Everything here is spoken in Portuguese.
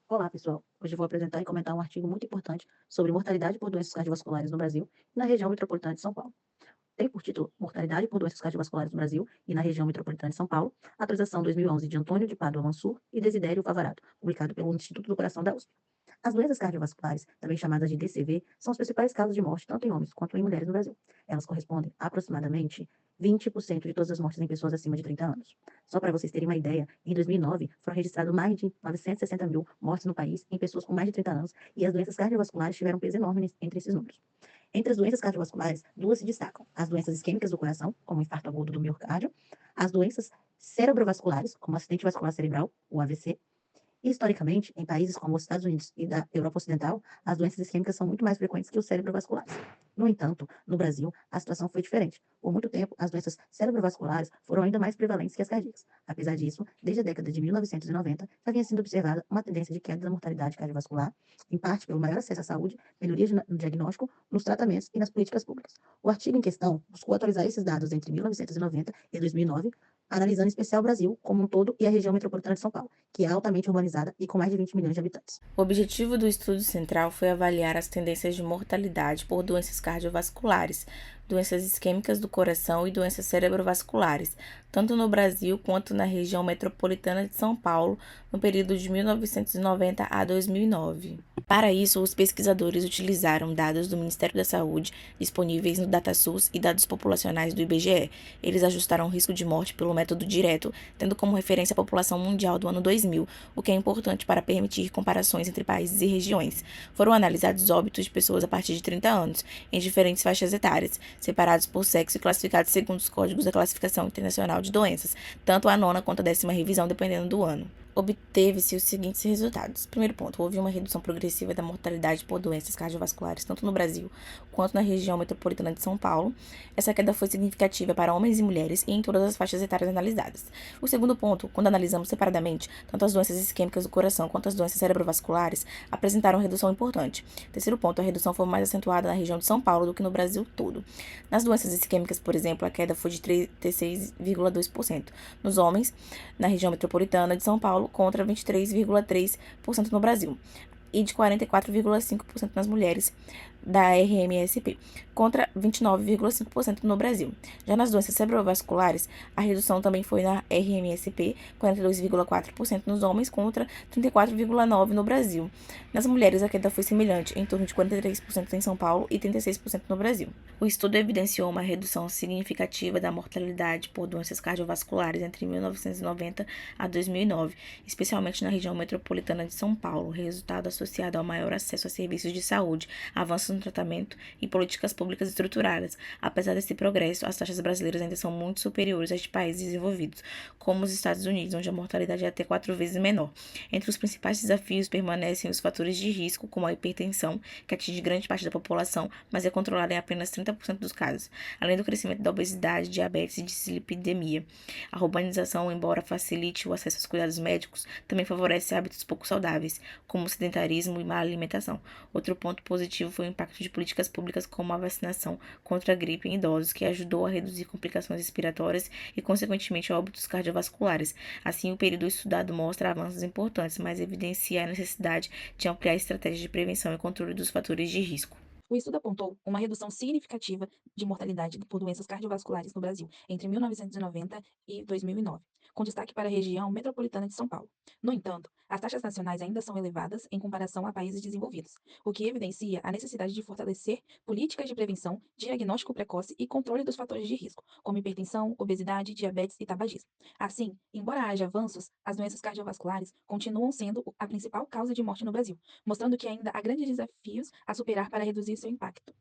Olá, pessoal. Hoje eu vou apresentar e comentar um artigo muito importante sobre mortalidade por doenças cardiovasculares no Brasil e na região metropolitana de São Paulo. Tem por título Mortalidade por doenças cardiovasculares no Brasil e na região metropolitana de São Paulo, atualização 2011 de Antônio de Pádua Mansur e Desidério Favarato, publicado pelo Instituto do Coração da USP. As doenças cardiovasculares, também chamadas de DCV, são as principais causas de morte tanto em homens quanto em mulheres no Brasil. Elas correspondem a aproximadamente 20% de todas as mortes em pessoas acima de 30 anos. Só para vocês terem uma ideia, em 2009 foram registrados mais de 960 mil mortes no país em pessoas com mais de 30 anos e as doenças cardiovasculares tiveram um peso enorme entre esses números. Entre as doenças cardiovasculares, duas se destacam: as doenças isquêmicas do coração, como o infarto agudo do miocárdio, as doenças cerebrovasculares, como o acidente vascular cerebral, o AVC, e, historicamente, em países como os Estados Unidos e da Europa Ocidental, as doenças isquêmicas são muito mais frequentes que os cerebrovasculares. No entanto, no Brasil, a situação foi diferente. Por muito tempo, as doenças cerebrovasculares foram ainda mais prevalentes que as cardíacas. Apesar disso, desde a década de 1990, já vinha sendo observada uma tendência de queda da mortalidade cardiovascular, em parte pelo maior acesso à saúde, melhorias no diagnóstico, nos tratamentos e nas políticas públicas. O artigo em questão buscou atualizar esses dados entre 1990 e 2009, analisando em especial o Brasil como um todo e a região metropolitana de São Paulo, que é altamente urbanizada e com mais de 20 milhões de habitantes. O objetivo do estudo central foi avaliar as tendências de mortalidade por doenças cardiovasculares, doenças isquêmicas do coração e doenças cerebrovasculares, tanto no Brasil quanto na região metropolitana de São Paulo, no período de 1990 a 2009. Para isso, os pesquisadores utilizaram dados do Ministério da Saúde disponíveis no DataSUS e dados populacionais do IBGE. Eles ajustaram o risco de morte pelo método direto, tendo como referência a população mundial do ano 2000, o que é importante para permitir comparações entre países e regiões. Foram analisados óbitos de pessoas a partir de 30 anos, em diferentes faixas etárias, separados por sexo e classificados segundo os códigos da Classificação Internacional de Doenças, tanto a nona quanto a 10ª revisão, dependendo do ano. Obteve-se os seguintes resultados. Primeiro ponto, houve uma redução progressiva da mortalidade por doenças cardiovasculares, tanto no Brasil quanto na região metropolitana de São Paulo. Essa queda foi significativa para homens e mulheres e em todas as faixas etárias analisadas. O segundo ponto, quando analisamos separadamente, tanto as doenças isquêmicas do coração quanto as doenças cerebrovasculares apresentaram redução importante. Terceiro ponto, a redução foi mais acentuada na região de São Paulo do que no Brasil todo. Nas doenças isquêmicas, por exemplo, a queda foi de 36,2%. Nos homens, na região metropolitana de São Paulo, contra 23,3% no Brasil, e de 44,5% nas mulheres da RMSP, contra 29,5% no Brasil. Já nas doenças cerebrovasculares, a redução também foi na RMSP, 42,4% nos homens contra 34,9% no Brasil. Nas mulheres, a queda foi semelhante, em torno de 43% em São Paulo e 36% no Brasil. O estudo evidenciou uma redução significativa da mortalidade por doenças cardiovasculares entre 1990 a 2009, especialmente na região metropolitana de São Paulo, resultado associado ao maior acesso a serviços de saúde, avanços no tratamento e políticas públicas estruturadas. Apesar desse progresso, as taxas brasileiras ainda são muito superiores às de países desenvolvidos, como os Estados Unidos, onde a mortalidade é até 4 vezes menor. Entre os principais desafios permanecem os fatores de risco, como a hipertensão, que atinge grande parte da população, mas é controlada em apenas 30% dos casos, além do crescimento da obesidade, diabetes e dislipidemia. A urbanização, embora facilite o acesso aos cuidados médicos, também favorece hábitos pouco saudáveis, como o sedentarismo e má alimentação. Outro ponto positivo foi o impacto de políticas públicas como a vacinação contra a gripe em idosos, que ajudou a reduzir complicações respiratórias e, consequentemente, óbitos cardiovasculares. Assim, o período estudado mostra avanços importantes, mas evidencia a necessidade de ampliar estratégias de prevenção e controle dos fatores de risco. O estudo apontou uma redução significativa de mortalidade por doenças cardiovasculares no Brasil entre 1990 e 2009, com destaque para a região metropolitana de São Paulo. No entanto, as taxas nacionais ainda são elevadas em comparação a países desenvolvidos, o que evidencia a necessidade de fortalecer políticas de prevenção, diagnóstico precoce e controle dos fatores de risco, como hipertensão, obesidade, diabetes e tabagismo. Assim, embora haja avanços, as doenças cardiovasculares continuam sendo a principal causa de morte no Brasil, mostrando que ainda há grandes desafios a superar para reduzir seu impacto.